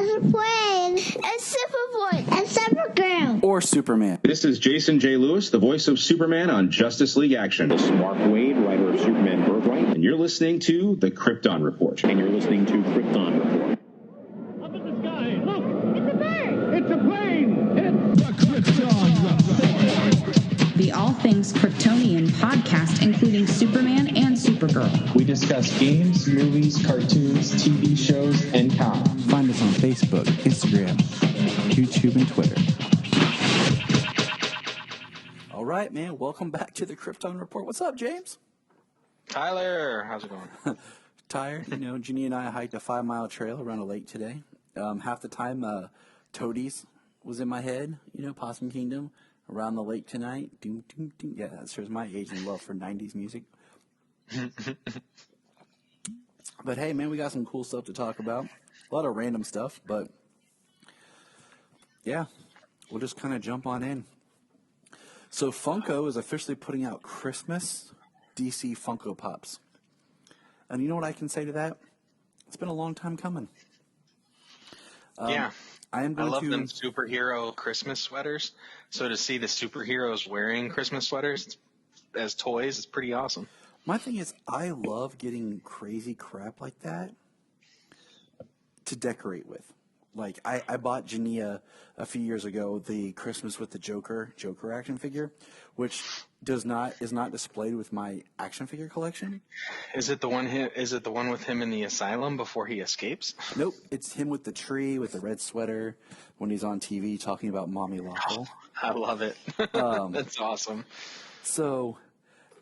There's a plane. And Superboy. And Supergirl. Or Superman. This is Jason J. Lewis, the voice of Superman on Justice League Action. This is Mark Wade, writer of Superman Birthright. And you're listening to The Krypton Report. And you're listening to Krypton Report. Up in the sky, look! It's a bird. It's a plane! It's the Krypton Report! The All Things Kryptonian podcast, including Superman and Supergirl. We discuss games, movies, cartoons, TV shows, and comics. Find us on Facebook, Instagram, YouTube, and Twitter. All right, man. Welcome back to the Krypton Report. What's up, James? Tyler, how's it going? Tired. You know, Ginny and I hiked a 5-mile trail around a lake today. Half the time, Toadies was in my head. You know, Possum Kingdom. Around the lake tonight. Doom, doom, doom. Yeah, that shows my age and love for 90s music. But hey, man, we got some cool stuff to talk about. A lot of random stuff, but yeah, we'll just kind of jump on in. So Funko is officially putting out Christmas DC Funko Pops. And you know what I can say to that? It's been a long time coming. Yeah. I love them superhero Christmas sweaters. So to see the superheroes wearing Christmas sweaters as toys is pretty awesome. My thing is, I love getting crazy crap like that to decorate with. Like, I bought Jania a few years ago the Christmas with the Joker action figure, which is not displayed with my action figure collection. Is it the one with him in the asylum before he escapes? Nope, it's him with the tree with the red sweater when he's on TV talking about Mommy Lawful. I love it. That's awesome. So,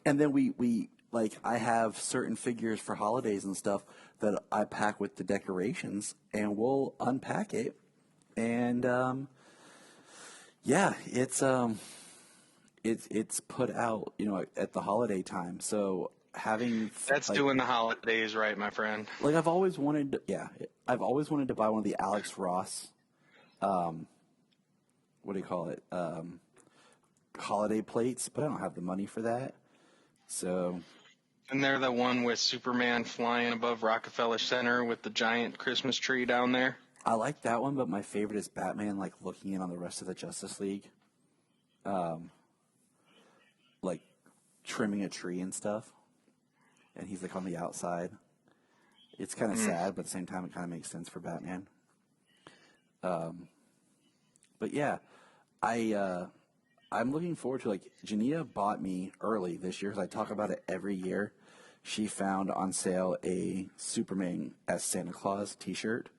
and then we like, I have certain figures for holidays and stuff that I pack with the decorations, and we'll unpack it. And yeah, it's put out, you know, at the holiday time. So having that's like, doing the holidays right, my friend. Like I've always wanted to buy one of the Alex Ross, what do you call it? Holiday plates, but I don't have the money for that. So. And they're the one with Superman flying above Rockefeller Center with the giant Christmas tree down there. I like that one, but my favorite is Batman, like, looking in on the rest of the Justice League. Like, trimming a tree and stuff. And he's, like, on the outside. It's kind of sad, but at the same time, it kind of makes sense for Batman. But, yeah, I'm looking forward to, like, Jania bought me early this year, because I talk about it every year. She found on sale a Superman as Santa Claus t-shirt.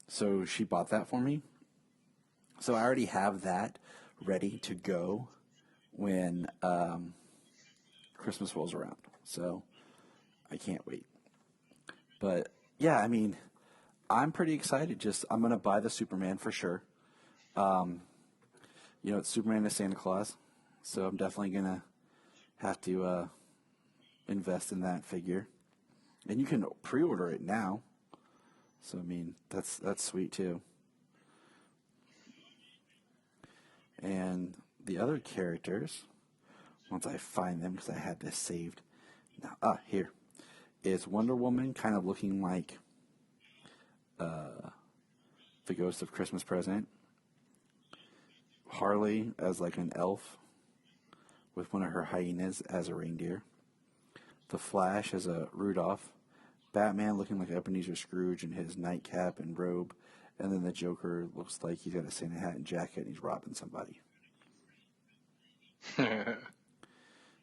So she bought that for me. So I already have that ready to go when Christmas rolls around. So I can't wait. But, yeah, I mean, I'm pretty excited. I'm going to buy the Superman for sure. You know, it's Superman as Santa Claus, so I'm definitely going to have to invest in that figure. And you can pre-order it now. So, I mean, that's sweet, too. And the other characters, once I find them, because I had this saved. Now, here is Wonder Woman, kind of looking like the Ghost of Christmas Present. Harley as like an elf with one of her hyenas as a reindeer. The Flash as a Rudolph. Batman looking like Ebenezer Scrooge in his nightcap and robe. And then the Joker looks like he's got a Santa hat and jacket and he's robbing somebody.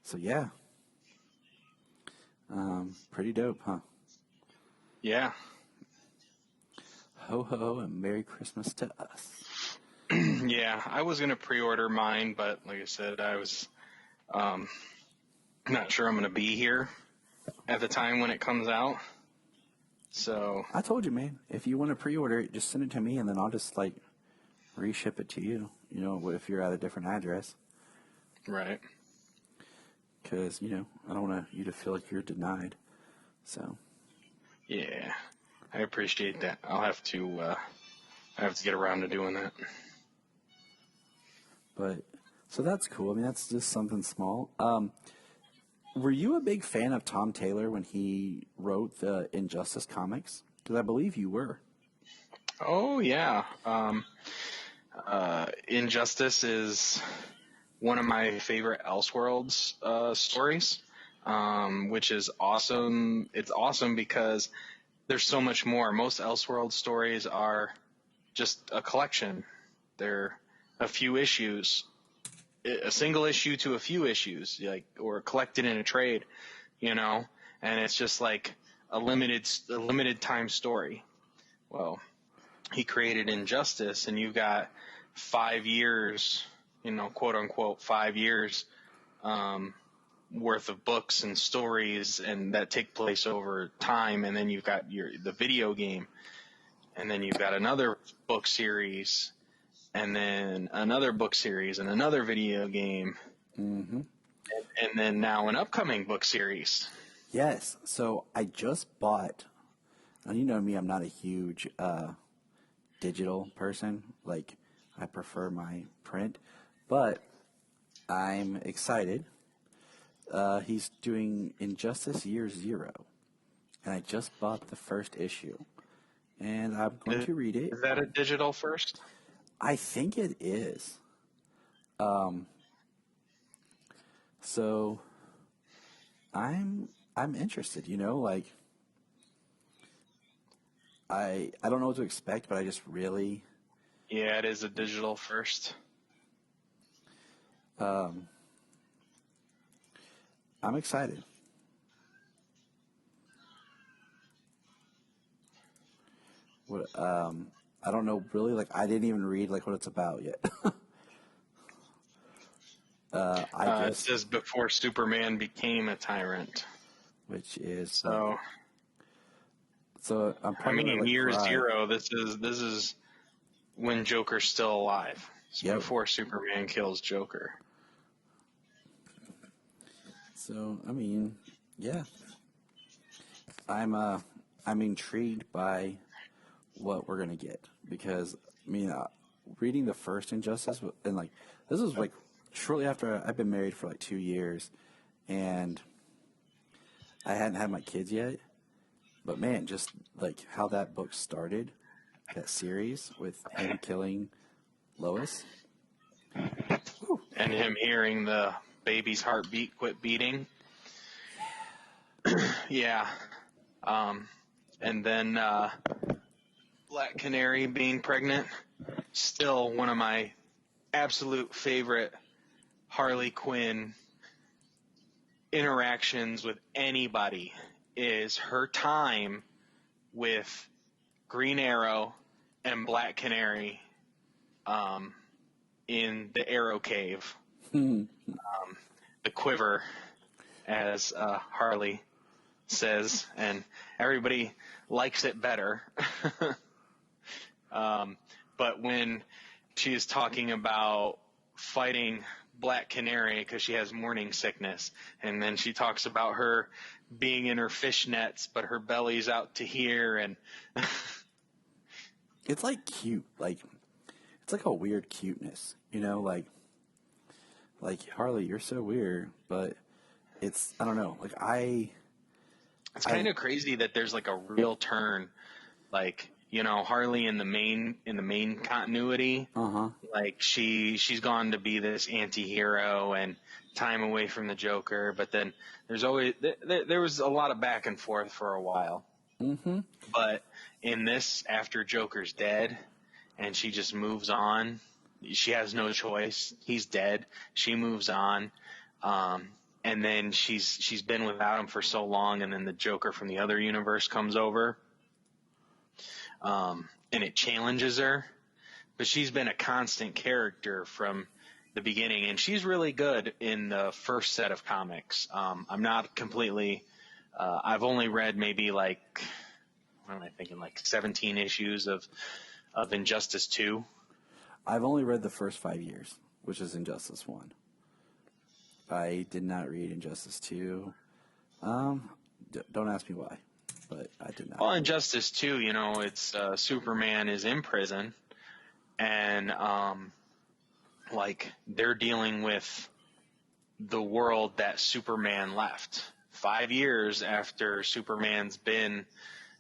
So yeah. Pretty dope, huh? Yeah. Ho ho and Merry Christmas to us. Yeah, I was going to pre-order mine, but like I said, I was not sure I'm going to be here at the time when it comes out. So I told you, man, if you want to pre-order it, just send it to me, and then I'll just, like, reship it to you, you know, if you're at a different address. Right. Because, you know, I don't want you to feel like you're denied. So. Yeah, I appreciate that. I'll have to get around to doing that. But, so that's cool. I mean, that's just something small. Were you a big fan of Tom Taylor when he wrote the Injustice comics? Because I believe you were. Oh yeah. Injustice is one of my favorite Elseworlds stories, which is awesome. It's awesome because there's so much more. Most Elseworld stories are just a collection. They're a few issues, a single issue to a few issues, like, or collected in a trade, and it's just like a limited time story. Well, he created Injustice, and you've got 5 years, quote unquote 5 years, worth of books and stories, and that take place over time. And then you've got the video game, and then you've got another book series, and then another book series, and another video game, and then now an upcoming book series. Yes. So I just bought, and you know me, I'm not a huge digital person. Like, I prefer my print, but I'm excited. He's doing Injustice Year Zero, and I just bought the first issue, and I'm going to read it. Is that a digital first? I think it is. So I'm interested, like I don't know what to expect, but I just really Yeah, it is a digital first. I'm excited. What I don't know really, like I didn't even read like what it's about yet. It says before Superman became a tyrant. Which is So I'm I probably mean, gonna, like, Year cry. Zero. This is when Joker's still alive. It's Yep. before Superman kills Joker. So I mean, yeah, I'm intrigued by what we're gonna get because I mean, reading the first Injustice and like this was like shortly after I've been married for like 2 years, and I hadn't had my kids yet. But man, just like how that book started, that series with him killing Lois. And him hearing the baby's heartbeat quit beating. Yeah. And then Black Canary being pregnant. Still one of my absolute favorite Harley Quinn interactions with anybody is her time with Green Arrow and Black Canary in the Arrow Cave. The quiver, as Harley says, and everybody likes it better. But when she is talking about fighting Black Canary because she has morning sickness, and then she talks about her being in her fishnets, but her belly's out to here, and It's like cute, like it's like a weird cuteness, like Harley, you're so weird, but it's I don't know, like it's kind of crazy that there's like a real turn, like Harley in the main continuity, like she's gone to be this anti-hero and time away from the Joker, but then there's always there was a lot of back and forth for a while. But in this, after Joker's dead, and she just moves on. She has no choice. He's dead. She moves on. And then she's been without him for so long, and then the Joker from the other universe comes over. And it challenges her. But she's been a constant character from the beginning, and she's really good in the first set of comics. I'm not completely I've only read maybe like, what am I thinking, like 17 issues of Injustice 2. I've only read the first 5 years, which is Injustice 1. I did not read Injustice 2. Don't ask me why, but I did not. Well, Injustice 2, it's Superman is in prison, and like they're dealing with the world that Superman left. 5 years after Superman's been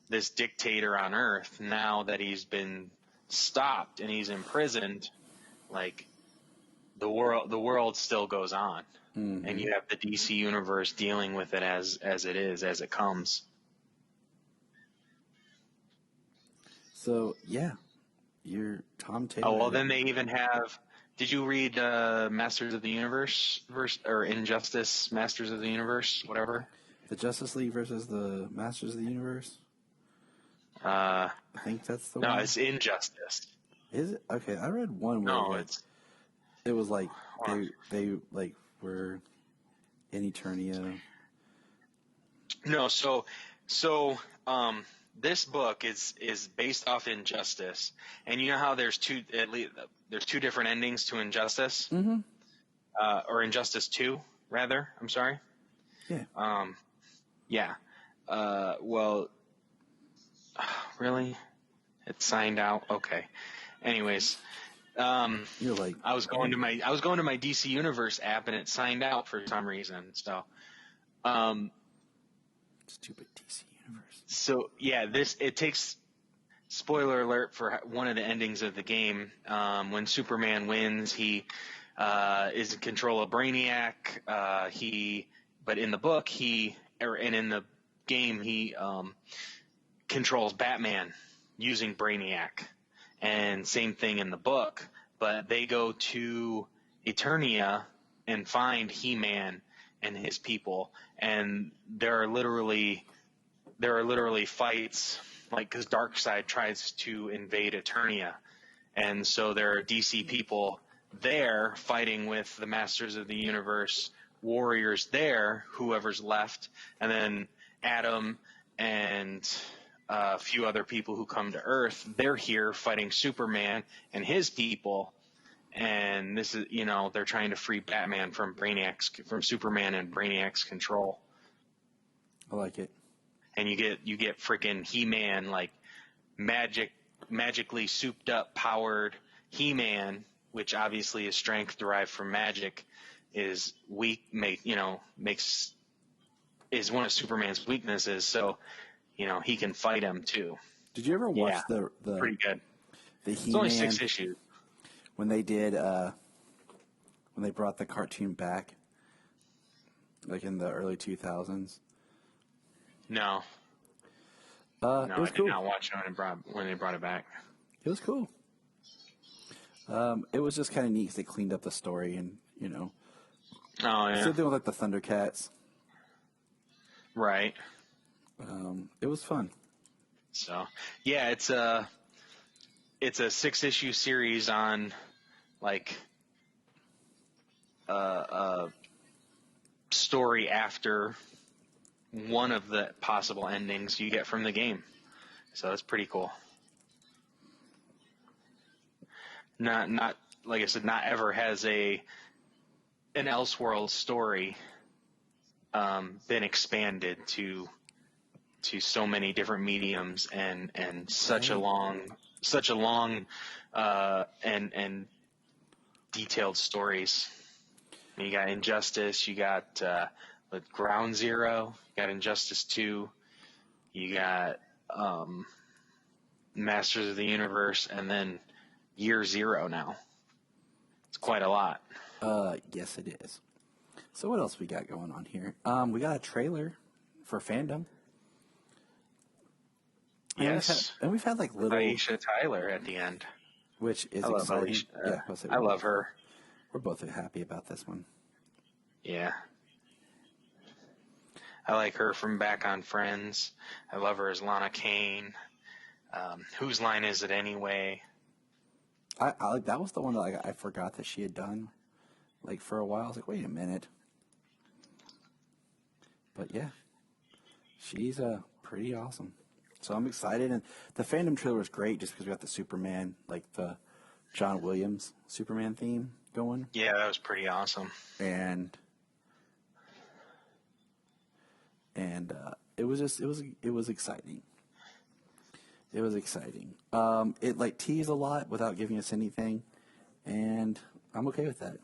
this dictator on Earth. Now that he's been stopped and he's imprisoned, like the world still goes on, and you have the DC universe dealing with it as it comes. So yeah, you're Tom Taylor. Oh well, then they even have. Did you read Masters of the Universe or Injustice Masters of the Universe, whatever? The Justice League versus the Masters of the Universe. I think that's the one. No, it's Injustice. Is it? Okay, I read one where it was like they like were in Eternia. No, so this book is based off Injustice, and you know how there's two different endings to Injustice, or Injustice 2, rather. I'm sorry. Yeah. Yeah. Well, really, it's signed out. Okay. Anyways, you're like I was going to my DC Universe app, and it signed out for some reason. So, stupid DC Universe. So yeah, it takes. Spoiler alert for one of the endings of the game. When Superman wins, he is in control of Brainiac. But in the book, and in the game, he controls Batman using Brainiac. And same thing in the book. But they go to Eternia and find He-Man and his people, and there are literally fights. Like, because Darkseid tries to invade Eternia, and so there are DC people there fighting with the Masters of the Universe warriors there, whoever's left, and then Adam and a few other people who come to Earth. They're here fighting Superman and his people, and this is, they're trying to free Batman from Superman and Brainiac's control. I like it. And you get freaking He-Man, like magically souped up, powered He-Man, which obviously is strength derived from magic, is weak, is one of Superman's weaknesses. So, he can fight him too. Did you ever watch the pretty good? The He-Man, it's only 6 issues. When they did when they brought the cartoon back, like in the early 2000s. No. It was I did cool. not watch it when they brought it back. It was cool. It was just kind of neat because they cleaned up the story and, Oh, yeah. same thing with like the Thundercats. Right. It was fun. So, yeah, it's a 6-issue series on, like, a story after one of the possible endings you get from the game. So it's pretty cool. Not like I said, not ever has an Elseworld story been expanded to so many different mediums and such a long and detailed stories. You got Injustice, you got with Ground Zero, you got Injustice 2, you got Masters of the Universe, and then Year Zero now. It's quite a lot. Yes, it is. So what else we got going on here? We got a trailer for Fandom. Yes. And we've had like little Aisha Tyler at the end. Which is I love exciting. Aisha. I love her. We're both happy about this one. Yeah. I like her from back on Friends. I love her as Lana Kane. Whose Line Is It Anyway? I like that was the one that I forgot that she had done like for a while. I was like, wait a minute. But yeah, she's pretty awesome. So I'm excited, and the Fandom trailer was great just because we got the Superman, like the John Williams Superman theme going. Yeah, that was pretty awesome. And it was exciting. It was exciting. It like teased a lot without giving us anything, and I'm okay with that.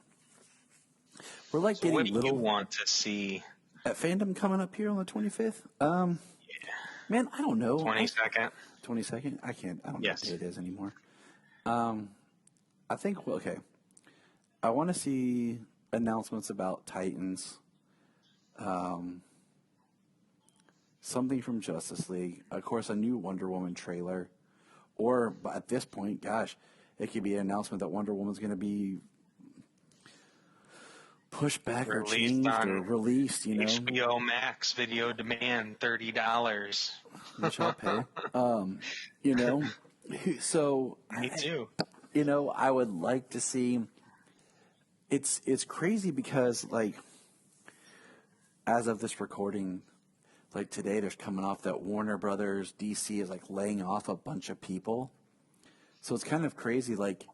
We're like So getting what do little. you want to see At Fandom coming up here on the 25th? Man, I don't know. 22nd. 22nd? I don't know Yes. what day it is anymore. I think, okay. I want to see announcements about Titans. Something from Justice League. Of course, a new Wonder Woman trailer. Or, at this point, gosh, it could be an announcement that Wonder Woman's going to be pushed back or changed or released, you know. HBO Max video demand $30. Which I'll pay. You know, so Me too. You know, I would like to see. It's crazy because, like, as of this recording, like today, there's coming off that Warner Brothers DC is like laying off a bunch of people. So it's kind of crazy. Like,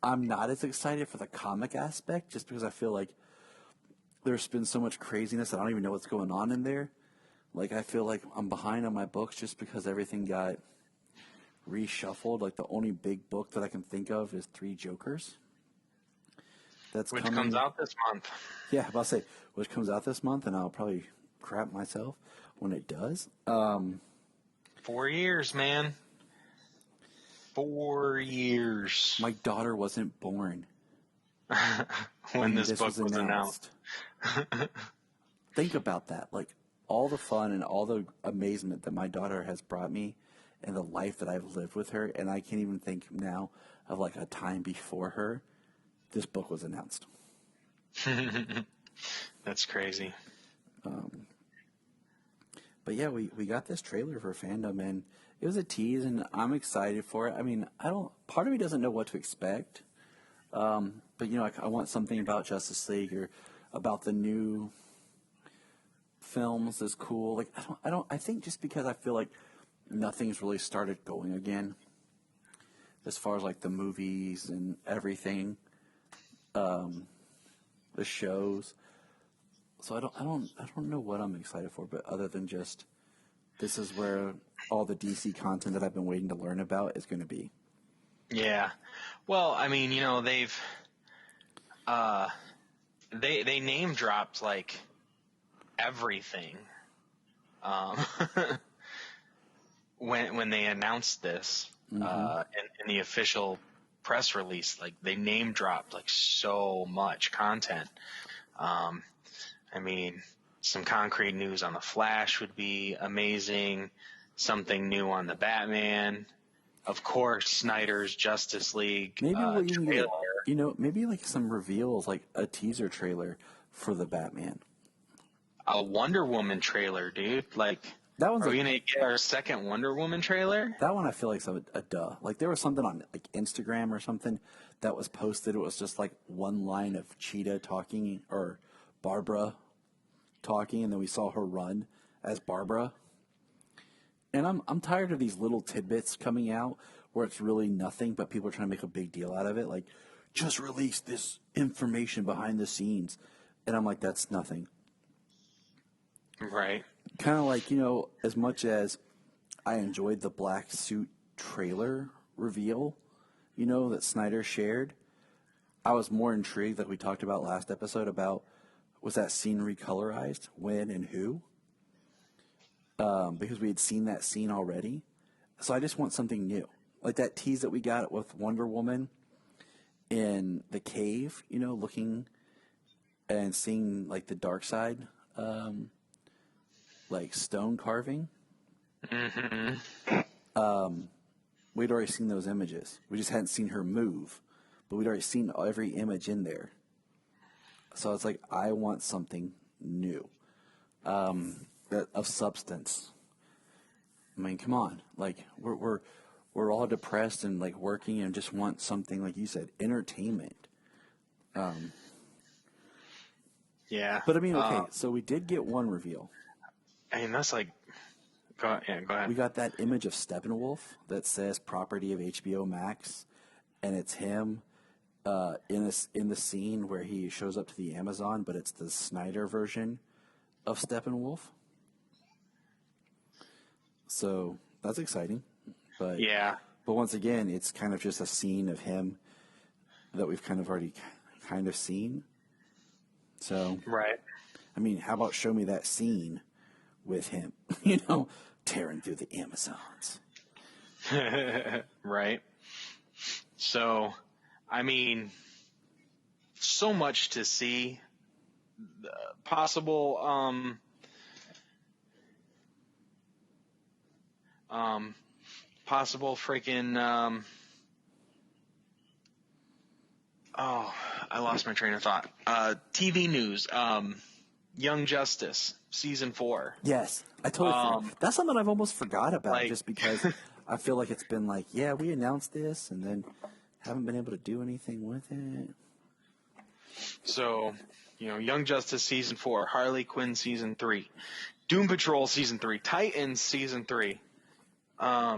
I'm not as excited for the comic aspect just because I feel like there's been so much craziness that I don't even know what's going on in there. Like, I feel like I'm behind on my books just because everything got reshuffled. Like, the only big book that I can think of is Three Jokers. Which comes out this month. Yeah, I'll say, which comes out this month, and I'll probably crap myself when it does. 4 years, man. 4 years. My daughter wasn't born when this book was announced. Think about that. Like, all the fun and all the amazement that my daughter has brought me and the life that I've lived with her, and I can't even think now of, like, a time before her, this book was announced. That's crazy. But yeah, we got this trailer for Fandom, and it was a tease, and I'm excited for it. I mean, part of me doesn't know what to expect. But, you know, I want something about Justice League or about the new films is cool. Like, I think just because I feel like nothing's really started going again as far as, like, the movies and everything, the shows. So I don't know what I'm excited for, but other than just this is where all the DC content that I've been waiting to learn about is going to be. Yeah. Well, I mean, you know, they name dropped like everything. When they announced this in the official press release, like they name dropped like so much content. I mean, some concrete news on the Flash would be amazing. Something new on the Batman. Of course, Snyder's Justice League Maybe we'll even trailer. get, you know, maybe like some reveals, like a teaser trailer for the Batman. A Wonder Woman trailer, dude. Like, That one's are we gonna get our second Wonder Woman trailer? That one I feel like a duh. Like there was something on like Instagram or something that was posted. It was just like one line of Cheetah talking or Barbara talking, and then we saw her run as Barbara. And I'm tired of these little tidbits coming out where it's really nothing, but people are trying to make a big deal out of it. Like, just release this information behind the scenes, and I'm like, that's nothing. Right. Kind of like, you know, as much as I enjoyed the black suit trailer reveal, you know, that Snyder shared, I was more intrigued, like we talked about last episode, about was that scene recolorized, when and who? Because we had seen that scene already. So I just want something new. Like that tease that we got with Wonder Woman in the cave, you know, looking and seeing like the dark side, like stone carving. We'd already seen those images. We just hadn't seen her move, but we'd already seen every image in there. So it's like, I want something new, of substance. I mean, come on, like we're all depressed and like working and just want something, like you said, entertainment. Yeah. But I mean, okay, so we did get one reveal. I mean, that's like, go ahead. We got that image of Steppenwolf that says property of HBO Max, and it's him in the scene where he shows up to the Amazon, but it's the Snyder version of Steppenwolf. So that's exciting. But Yeah. But once again, it's kind of just a scene of him that we've kind of already kind of seen. So Right. I mean, how about show me that scene with him, tearing through the Amazons. Right. So, I mean, so much to see. Possible freaking oh, I lost my train of thought. TV news. Young Justice season 4. Yes, I totally forgot. That's something I've almost forgot about, just because I feel like it's been like, yeah, we announced this, and then haven't been able to do anything with it. So, Young Justice season 4, Harley Quinn season 3, Doom Patrol season 3, Titans season 3. I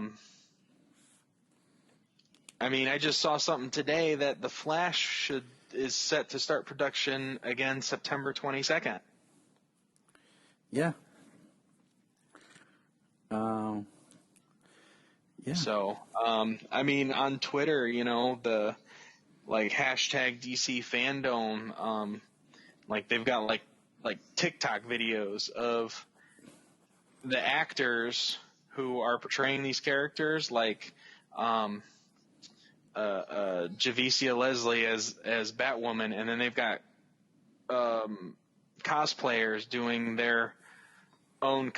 mean, I just saw something today that The Flash is set to start production again September 22nd. Yeah. Yeah. So, I mean, on Twitter, the hashtag DC Fandom, they've got like TikTok videos of the actors who are portraying these characters, like Javicia Leslie as Batwoman, and then they've got cosplayers doing their own,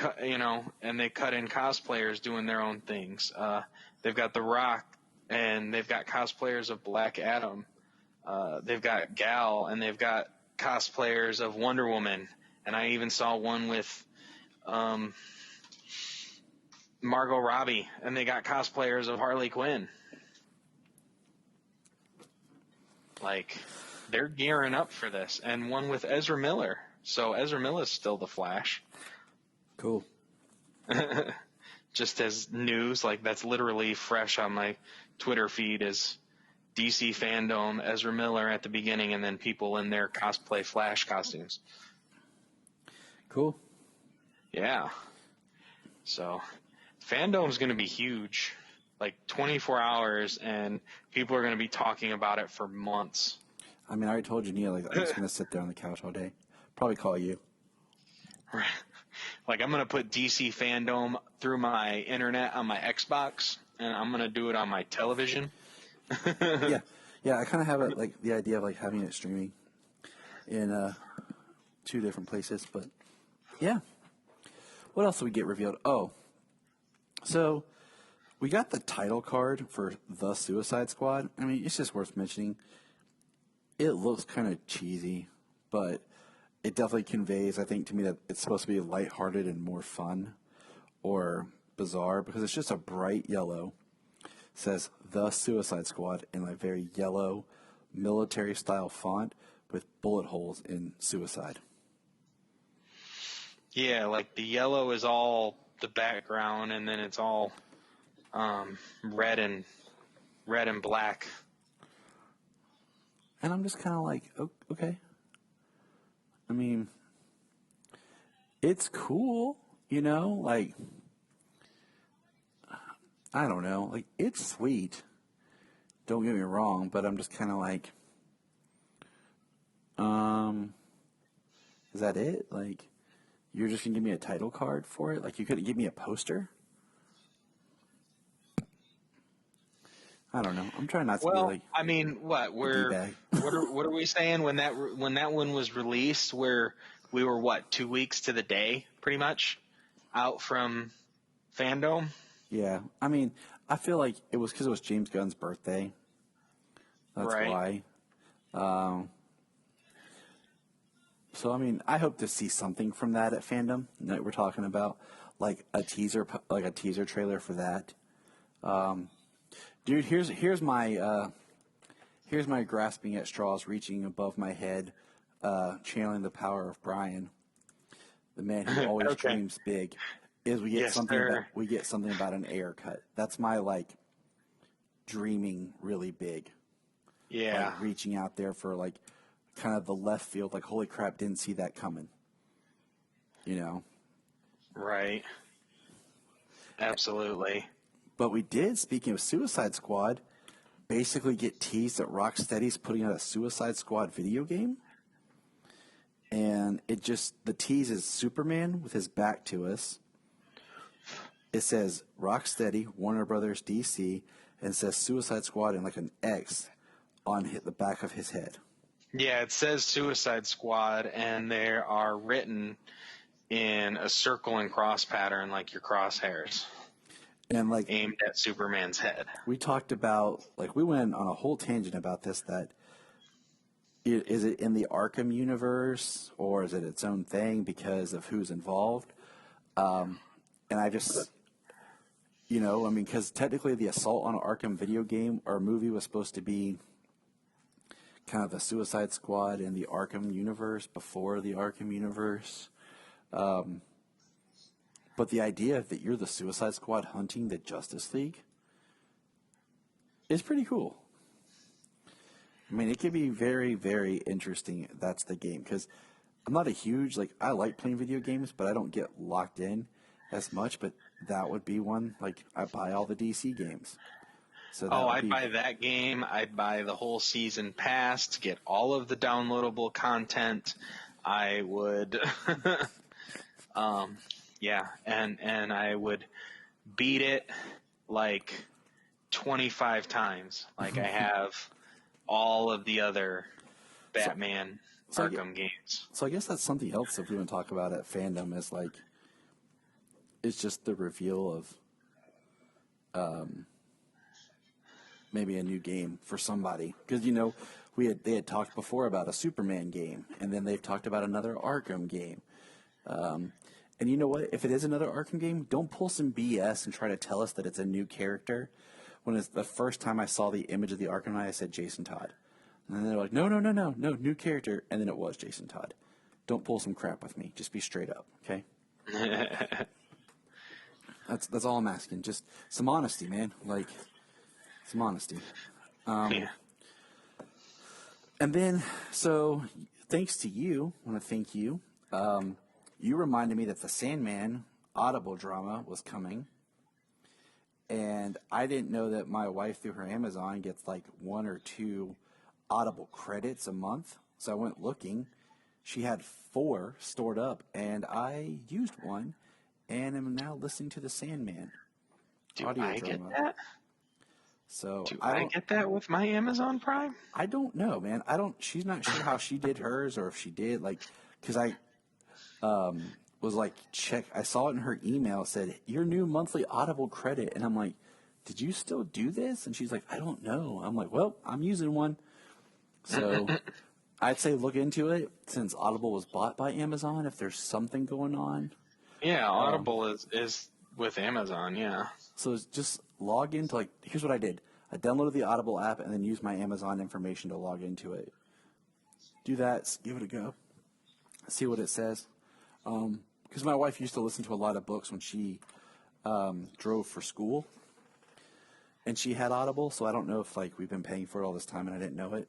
and they cut in cosplayers doing their own things. They've got The Rock, and they've got cosplayers of Black Adam. They've got Gal, and they've got cosplayers of Wonder Woman, and I even saw one with Margot Robbie, and they got cosplayers of Harley Quinn. Like, they're gearing up for this, and one with Ezra Miller. So Ezra Miller's still the Flash. Cool. Just as news, that's literally fresh on my Twitter feed, is DC Fandom, Ezra Miller at the beginning, and then people in their cosplay Flash costumes. Cool. Yeah. So, Fandom's going to be huge. 24 hours, and people are going to be talking about it for months. I mean, I already told you, Neil, I'm just going to sit there on the couch all day. Probably call you. I'm going to put DC Fandom through my internet on my Xbox, and I'm going to do it on my television. Yeah, I kind of have it, the idea of having it streaming in 2 different places, but yeah. What else did we get revealed? Oh, so we got the title card for The Suicide Squad. I mean, it's just worth mentioning. It looks kind of cheesy, but it definitely conveys, I think, to me that it's supposed to be lighthearted and more fun or bizarre, because it's just a bright yellow. It says The Suicide Squad in a very yellow military-style font with bullet holes in suicide. Yeah, the yellow is all the background, and then it's all red and black. And I'm just kind of okay. I mean, it's cool, I don't know, it's sweet. Don't get me wrong, but I'm just kind of is that it? You're just gonna give me a title card for it? You couldn't give me a poster? I don't know. I'm trying not to be I mean, what are we saying when that one was released? Where we were 2 weeks to the day, pretty much, out from Fandom. Yeah, I mean, I feel like it was because it was James Gunn's birthday. That's right. Why. So I mean, I hope to see something from that at Fandom that we're talking about, a teaser trailer for that. Dude, here's my grasping at straws, reaching above my head, channeling the power of Brian, the man who always dreams big. Is we get something about an Ayer cut. That's my dreaming really big. Yeah. Reaching out there for kind of the left field. Holy crap, didn't see that coming. Right. Absolutely. But we did, speaking of Suicide Squad, basically get teased that Rocksteady's putting out a Suicide Squad video game. and the tease is Superman with his back to us. It says Rocksteady, Warner Brothers, DC, and it says Suicide Squad and like an X on the back of his head. Yeah, it says Suicide Squad, and they are written in a circle and cross pattern like your crosshairs. And like aimed at Superman's head. We talked about, like, we went on a whole tangent about this, that is it in the Arkham universe or is it its own thing because of who's involved? And I just, because technically the Assault on Arkham video game or movie was supposed to be kind of the Suicide Squad in the Arkham universe before the Arkham universe. But the idea that you're the Suicide Squad hunting the Justice League is pretty cool. I mean, it could be very, very interesting if that's the game. Because I'm not a huge, I like playing video games, but I don't get locked in as much. But that would be one, I buy all the DC games. So I'd buy that game. I'd buy the whole season pass to get all of the downloadable content. I would, yeah, and I would beat it 25 times, like I have all of the other Batman Arkham games. So I guess that's something else that we want to talk about at Fandom is it's just the reveal of maybe a new game for somebody. Because, they had talked before about a Superman game, and then they've talked about another Arkham game. And you know what? If it is another Arkham game, don't pull some BS and try to tell us that it's a new character. When it's the first time I saw the image of the Arkham Knight, I said Jason Todd. And then they're like, no, new character. And then it was Jason Todd. Don't pull some crap with me. Just be straight up, okay? That's all I'm asking. Just some honesty, man. Some honesty. Yeah. And then, so, thanks to you, I want to thank you. You reminded me that the Sandman Audible drama was coming. And I didn't know that my wife, through her Amazon, gets 1 or 2 Audible credits a month. So I went looking. She had 4 stored up, and I used one, and am now listening to the Sandman audio drama. Get that? So Do I get that with my Amazon Prime? I don't know, man. She's not sure how she did hers, or if she did, because I was check. I saw it in her email. It said your new monthly Audible credit, and I'm like, did you still do this? And she's like, I don't know. I'm like, well, I'm using one. So I'd say look into it since Audible was bought by Amazon. If there's something going on. Yeah, Audible is with Amazon. Yeah. So just log into here's what I did. I downloaded the Audible app and then used my Amazon information to log into it. Do that. Give it a go. See what it says. Because my wife used to listen to a lot of books when she drove for school. And she had Audible, so I don't know if we've been paying for it all this time and I didn't know it.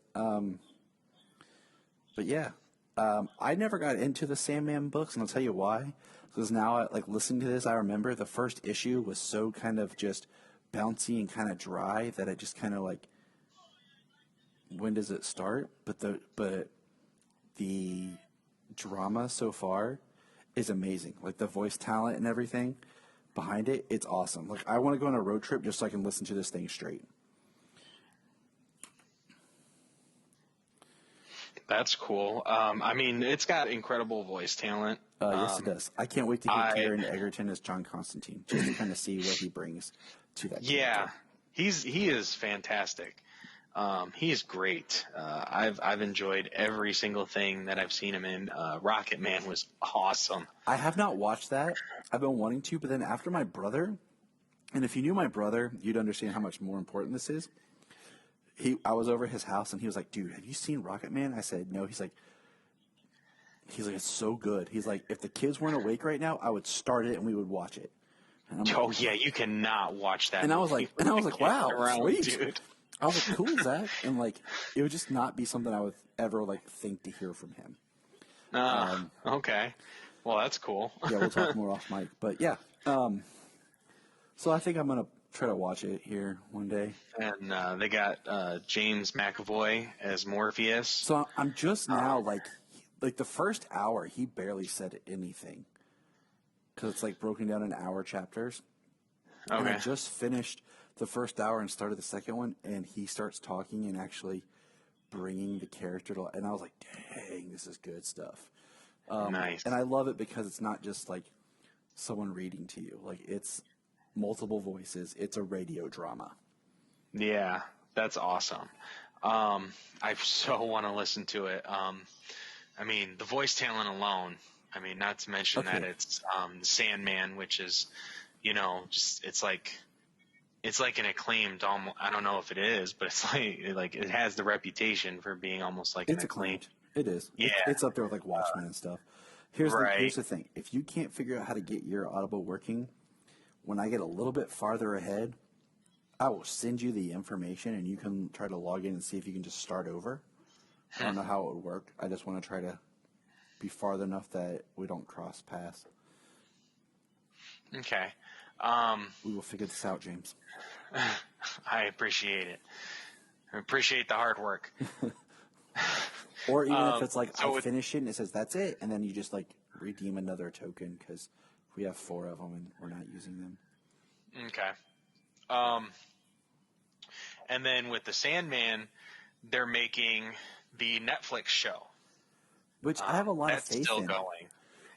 But yeah, I never got into the Sandman books, and I'll tell you why. Because now, listening to this, I remember the first issue was so kind of just bouncy and kind of dry that it just kind of when does it start? But the drama so far is amazing. The voice talent and everything behind it, it's awesome. I want to go on a road trip just so I can listen to this thing straight. That's cool. I mean, it's got incredible voice talent. Yes, it does. I can't wait to hear Taron Egerton as John Constantine, just to kind of see what he brings to that. Yeah, he is fantastic. He's great. I've enjoyed every single thing that I've seen him in. Rocket Man was awesome. I have not watched that. I've been wanting to, but then after my brother, and if you knew my brother, you'd understand how much more important this is. I was over at his house, and he was like, dude, have you seen Rocket Man? I said, no. He's like, it's so good. He's like, if the kids weren't awake right now, I would start it and we would watch it. And I'm like, yeah, you cannot watch that. And I was like, wow, sweet. Dude. I was like, cool, Zach. And it would just not be something I would ever think to hear from him. Okay. Well, that's cool. Yeah, we'll talk more off mic. But yeah. So I think I'm going to try to watch it here one day. And they got James McAvoy as Morpheus. So I'm just now like the first hour, he barely said anything because it's like broken down in hour chapters. Okay. And I just finished the first hour and started the second one, and he starts talking and actually bringing the character to life. And I was like, dang, this is good stuff. Nice. And I love it because it's not just like someone reading to you. Like, it's multiple voices. It's a radio drama. Yeah, that's awesome. I so want to listen to it. I mean, the voice talent alone. I mean, not to mention that it's Sandman, which is, you know, just it's like an acclaimed. I don't know if it is, but it's like it has the reputation for being almost like It's an acclaimed. It is. Yeah. It's up there with like Watchmen and stuff. Here's Right. the thing. If you can't figure out how to get your Audible working, when I get a little bit farther ahead, I will send you the information and you can try to log in and see if you can just start over. I don't know how it would work. I just want to try to be farther enough that we don't cross paths. Okay. We will figure this out, James. I appreciate it. I appreciate the hard work. Or even if it's like so I finish it and it says that's it, and then you just like redeem another token because we have 4 of them and we're not using them. Okay. And then with the Sandman, they're making the Netflix show, Which I have a lot of that's faith still in. going.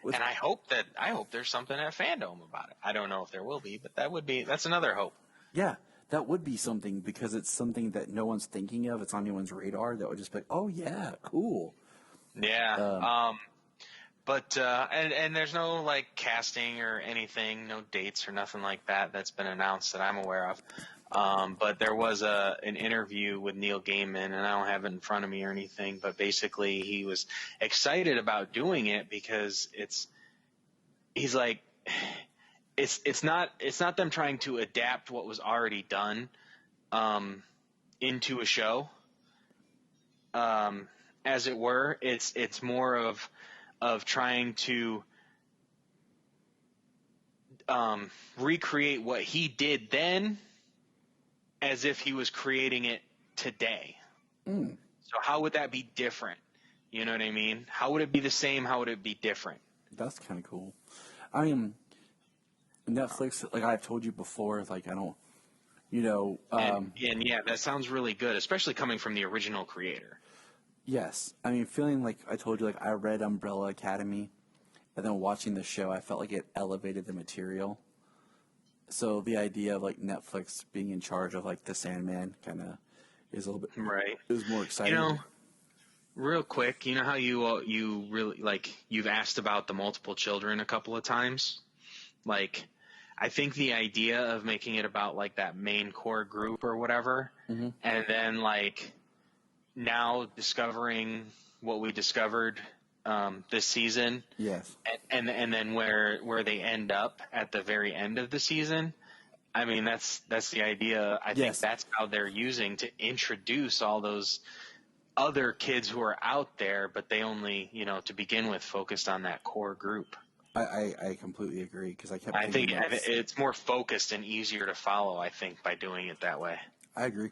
And I hope there's something at Fandom about it. I don't know if there will be, but that's another hope. Yeah, that would be something because it's something that no one's thinking of. It's on anyone's radar. That would just be like, oh yeah, cool. Yeah. But and there's no like casting or anything, no dates or nothing like that that's been announced that I'm aware of. But there was an interview with Neil Gaiman, and I don't have it in front of me or anything, but basically he was excited about doing it because he's like, it's not them trying to adapt what was already done, into a show, as it were. It's more of trying to, recreate what he did then, as if he was creating it today. So how would that be different? You know what I mean? How would it be the same? How would it be different? That's kind of cool. I mean, Netflix, like I've told you before, like I don't, you know. And yeah, that sounds really good, especially coming from the original creator. Yes. I mean, feeling like I told you, like I read Umbrella Academy, and then watching the show, I felt like it elevated the material. So the idea of like Netflix being in charge of like the Sandman kind of is a little bit Right. is more exciting. You know, real quick, you know how you really like you've asked about the multiple children a couple of times? Like, I think the idea of making it about like that main core group or whatever, and then like now discovering what we discovered this season, Yes. and then where they end up at the very end of the season. I mean, that's the idea. I think that's how they're using to introduce all those other kids who are out there, but they only, you know, to begin with, focused on that core group. I completely agree because I kept. I think it's more focused and easier to follow, I think, by doing it that way. I agree.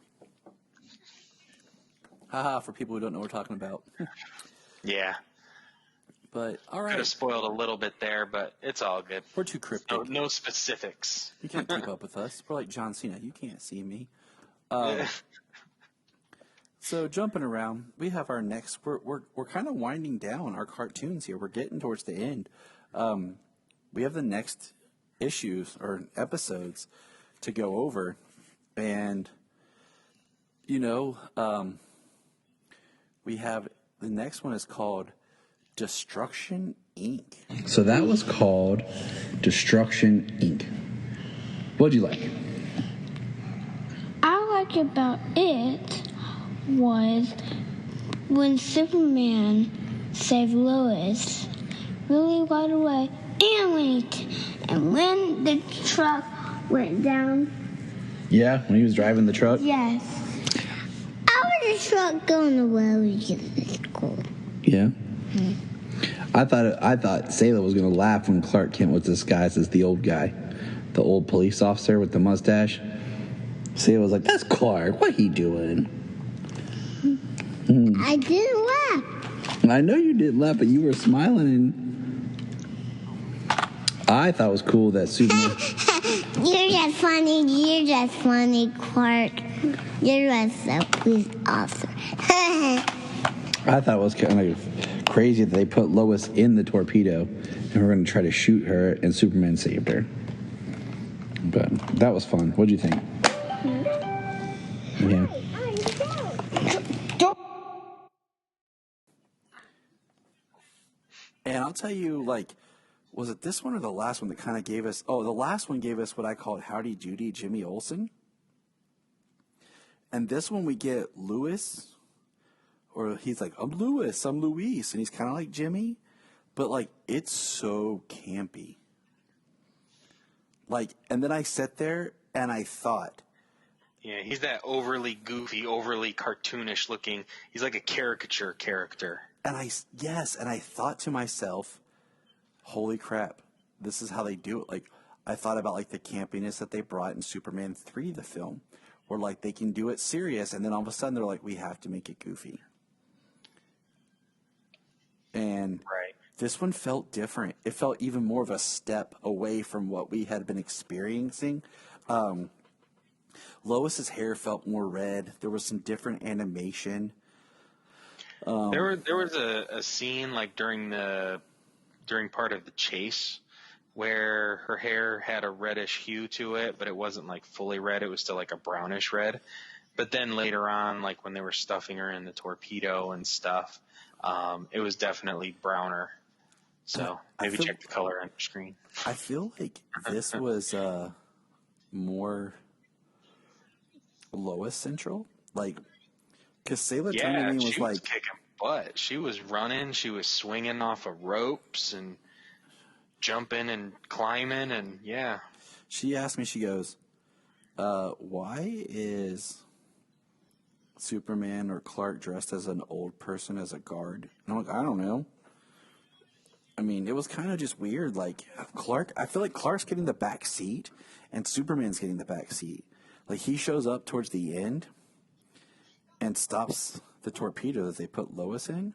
Haha, for people who don't know what we're talking about. Yeah. But all Could right, have spoiled a little bit there, but it's all good. we're too cryptic. No specifics. You can't keep up with us. We're like John Cena. You can't see me. So jumping around, we have our next. We're kind of winding down our cartoons here. We're getting towards the end. We have the next issues or episodes to go over, and you know, we have the next one is called Destruction Inc. So that was called Destruction Inc. What'd you like? I like about it was when Superman saved Lois really right away, and when the truck went down. Yeah, when he was driving the truck? Yes. I was the truck going away in school. Yeah. I thought Sailor was going to laugh when Clark Kent was disguised as the old guy, the old police officer with the mustache. Sailor was like, "That's Clark. What he doing?" I didn't laugh. I know you didn't laugh, but you were smiling, and I thought it was cool that Superman. You're just funny. You're just funny, Clark. You're just so awesome. I thought it was kind of crazy that they put Lois in the torpedo, and we're going to try to shoot her, and Superman saved her. But that was fun. What'd you think? Yeah. And I'll tell you, like, was it this one or the last one that kind of gave us? Oh, the last one gave us what I called Howdy Doody Jimmy Olsen. And this one we get Lewis, or he's like, I'm Lewis, I'm Luis, and he's kind of like Jimmy, but like it's so campy. Like, and then I sat there and I thought, Yeah, he's that overly goofy, overly cartoonish looking. He's like a caricature character. and I thought to myself, holy crap, this is how they do it. Like, I thought about like the campiness that they brought in Superman 3, the film, where like they can do it serious, and then all of a sudden they're like, we have to make it goofy. And Right. this one felt different. It felt even more of a step away from what we had been experiencing. Lois's hair felt more red. There was some different animation. There was a scene like during part of the chase where her hair had a reddish hue to it, but it wasn't like fully red. It was still like a brownish red. But then later on, like when they were stuffing her in the torpedo and stuff, it was definitely browner. So maybe check the color on your screen. I feel like this was more Lois central, like, because Sailor Yeah, Tony she was was like, kicking butt. She was running. She was swinging off of ropes and jumping and climbing, and yeah. she asked me, she goes, why is Superman or Clark dressed as an old person as a guard? And I'm like, I don't know. I mean, it was kind of just weird. Like, I feel like Clark's getting the back seat and Superman's getting the back seat. Like, he shows up towards the end and stops the torpedo that they put Lois in.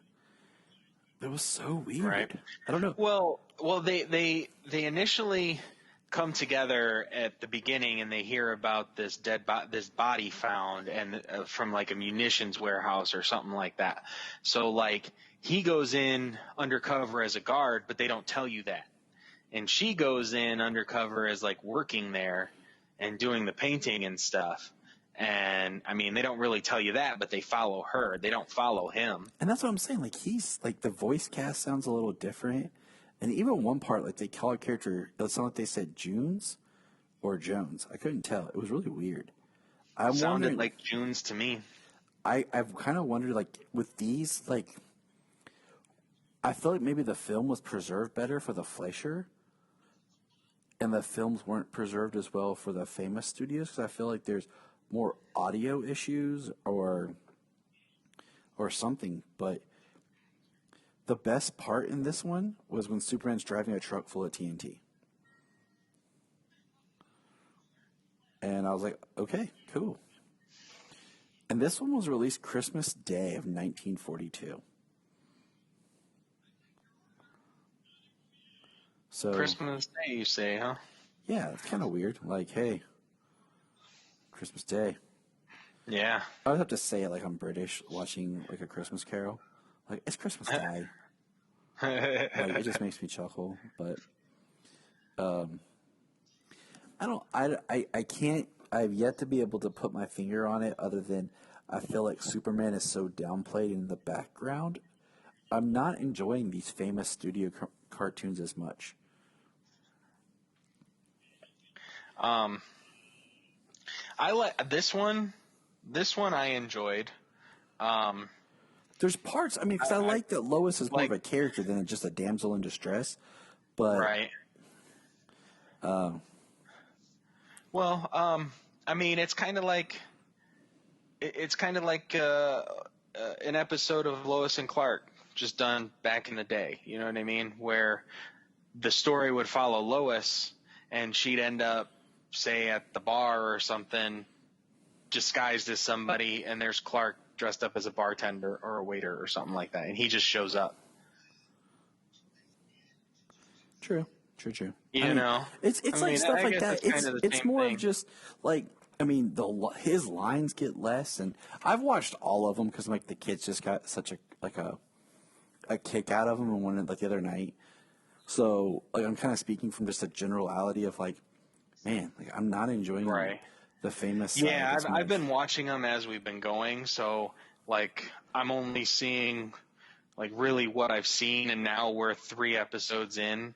It was so weird. Right. I don't know. Well, they initially come together at the beginning, and they hear about this this body found, and from like a munitions warehouse or something like that. So like he goes in undercover as a guard, but they don't tell you that, and she goes in undercover as like working there and doing the painting and stuff. And I mean, they don't really tell you that, but they follow her. They don't follow him. And that's what I'm saying. Like, he's like, the voice cast sounds a little different. And even one part, like, they call a character, it sounded like they said Junes or Jones. I couldn't tell. It was really weird. I'm Sounded wondering, like Junes to me. I've kind of wondered, like, with these, like, I feel like maybe the film was preserved better for the Fleischer, and the films weren't preserved as well for the Famous Studios, because I feel like there's more audio issues or something. But the best part in this one was when Superman's driving a truck full of TNT. And I was like, okay, cool. And this one was released Christmas Day of 1942. So Christmas Day, you say, huh? yeah, it's kind of weird. Like, hey, Christmas Day. Yeah. I would have to say it like I'm British watching like a Christmas Carol. Like, it's Christmas Day. Like, it just makes me chuckle. But I've yet to be able to put my finger on it, other than I feel like Superman is so downplayed in the background. I'm not enjoying these Famous Studio cartoons as much. I like this one. This one I enjoyed. There's parts, I mean, because I like that Lois is more like- of a character than just a damsel in distress. But Right. Well, I mean, it's kind of like an episode of Lois and Clark just done back in the day. You know what I mean? Where the story would follow Lois, and she'd end up, say, at the bar or something, disguised as somebody, and there's Clark dressed up as a bartender or a waiter or something like that, and he just shows up. True. You know, it's like stuff I like guess that. it's kind of the It's same more thing. of just like, I mean, his lines get less, and I've watched all of them because like the kids just got such a kick out of them and one like the other night. So like I'm kind of speaking from just a generality of like, man, like I'm not enjoying Right. the famous. Side Yeah, as I've much. been watching them as we've been going, so like I'm only seeing like really what I've seen, and now we're 3 episodes in,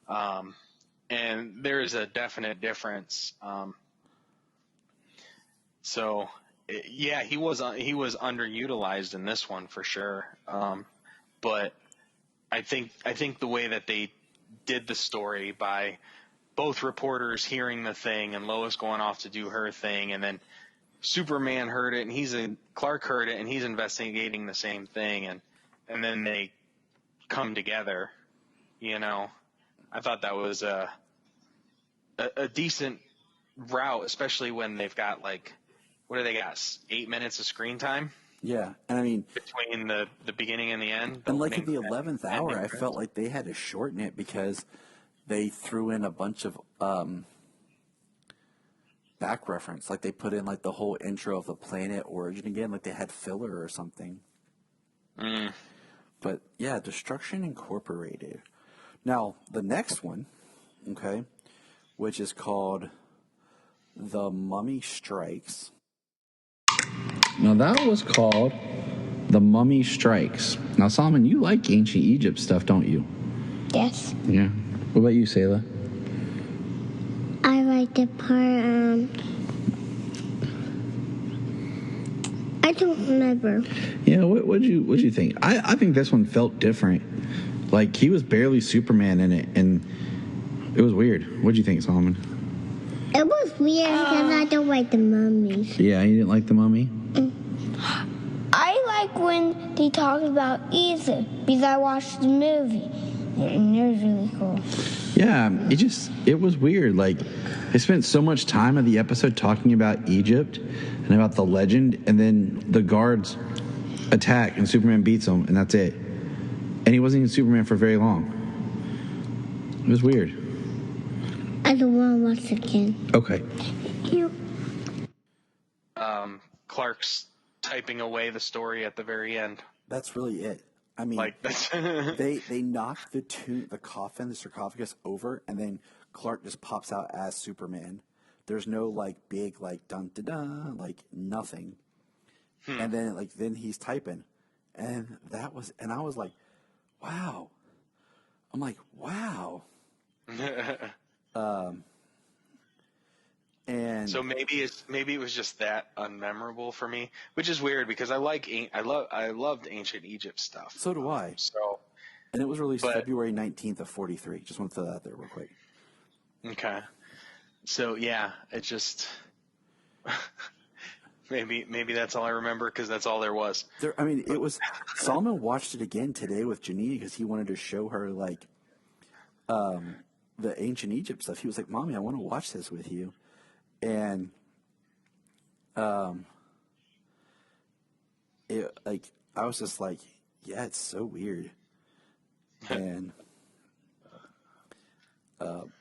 and there is a definite difference. So yeah, he was underutilized in this one for sure, but I think the way that they did the story by both reporters hearing the thing and Lois going off to do her thing, and then Superman heard it and Clark heard it and he's investigating the same thing, and then they come together. You know, I thought that was a decent route, especially when they've got like, what do they got? 8 minutes of screen time Yeah, and I mean, between the beginning and the end. and like at the opening 11th and hour, I ending felt like they had to shorten it because they threw in a bunch of back reference. Like they put in like the whole intro of the planet origin again, like they had filler or something. But yeah, Destruction Incorporated. Now the next one, okay, which is called The Mummy Strikes. Now that was called The Mummy Strikes. Now, Solomon, you like ancient Egypt stuff, don't you? Yes. Yeah. What about you, Sayla? I like the part, I don't remember. Yeah, what'd you think? I think this one felt different. Like he was barely Superman in it, and it was weird. What'd you think, Solomon? It was weird because I don't like the mummies. Yeah, you didn't like the Mummy? I like when they talk about Egypt because I watched the movie and it was really cool. Yeah, it was weird. Like they spent so much time of the episode talking about Egypt and about the legend, and then the guards attack and Superman beats them, and that's it. And he wasn't even Superman for very long. It was weird. I don't want to watch it again. Okay. Clark's typing away the story at the very end. That's really it. I mean, Like that's they knock the sarcophagus over, and then Clark just pops out as Superman. There's no like big like dun da da like nothing. And then he's typing, and I was like, wow. I'm like, wow. And so maybe it was just that unmemorable for me, which is weird because I loved ancient Egypt stuff. so do I. So And it was released But- February 19th of 43. Just want to throw that out there real quick. okay, so yeah, it just maybe that's all I remember because that's all there was. It was. Solomon watched it again today with Janine because he wanted to show her like the ancient Egypt stuff. He was like, "Mommy, I want to watch this with you," and I was just like, "Yeah, it's so weird," and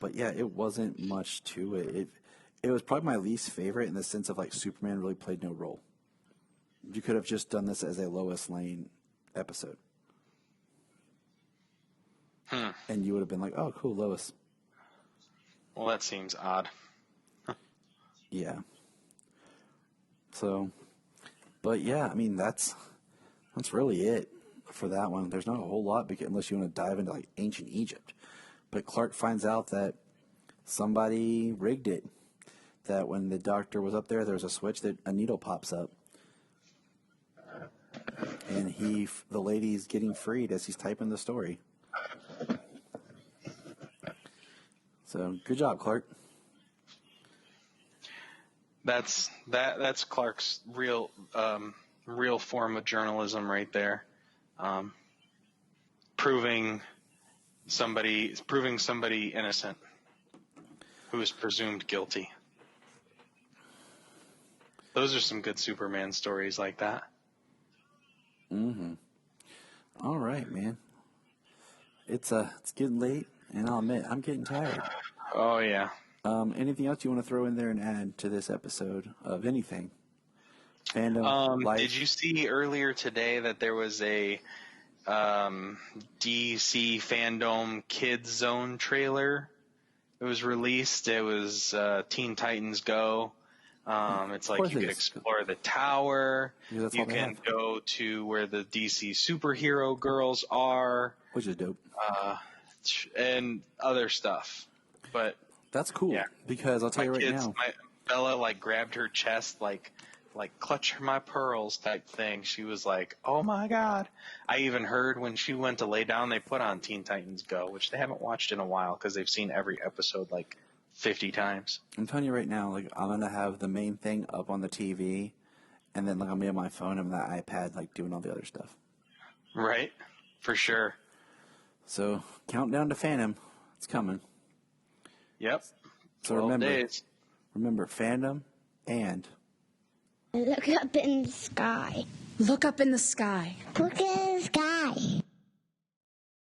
but yeah, it wasn't much to it. It was probably my least favorite in the sense of like Superman really played no role. You could have just done this as a Lois Lane episode. And you would have been like, oh, cool, Lois. Well, that seems odd. Yeah. So, but yeah, I mean, that's really it for that one. There's not a whole lot unless you want to dive into like ancient Egypt. But Clark finds out that somebody rigged it. That when the doctor was up there, there's a switch that a needle pops up. And the lady's getting freed as he's typing the story. So good job, Clark. That's Clark's real form of journalism right there, proving somebody innocent who is presumed guilty. Those are some good Superman stories like that. Mm-hmm. All right, man. It's getting late, and I'll admit I'm getting tired. Oh yeah. Anything else you want to throw in there and add to this episode of anything? Fandom, life? Did you see earlier today that there was a DC Fandom Kids Zone trailer? It was released. It was Teen Titans Go. It's like you could explore the tower. Yeah, you can go to where the DC superhero girls are, which is dope, and other stuff. But that's cool because I'll tell you right now, Bella like grabbed her chest like clutch my pearls type thing. She was like, oh my God. I even heard when she went to lay down, they put on Teen Titans Go, which they haven't watched in a while because they've seen every episode like 50 times. I'm telling you right now, like I'm going to have the main thing up on the TV and then like I'll be on my phone and that iPad like doing all the other stuff. Right. For sure. So countdown to Fandom. It's coming. Yep. So remember Fandom and look up in the sky. Look up in the sky. Look in the sky.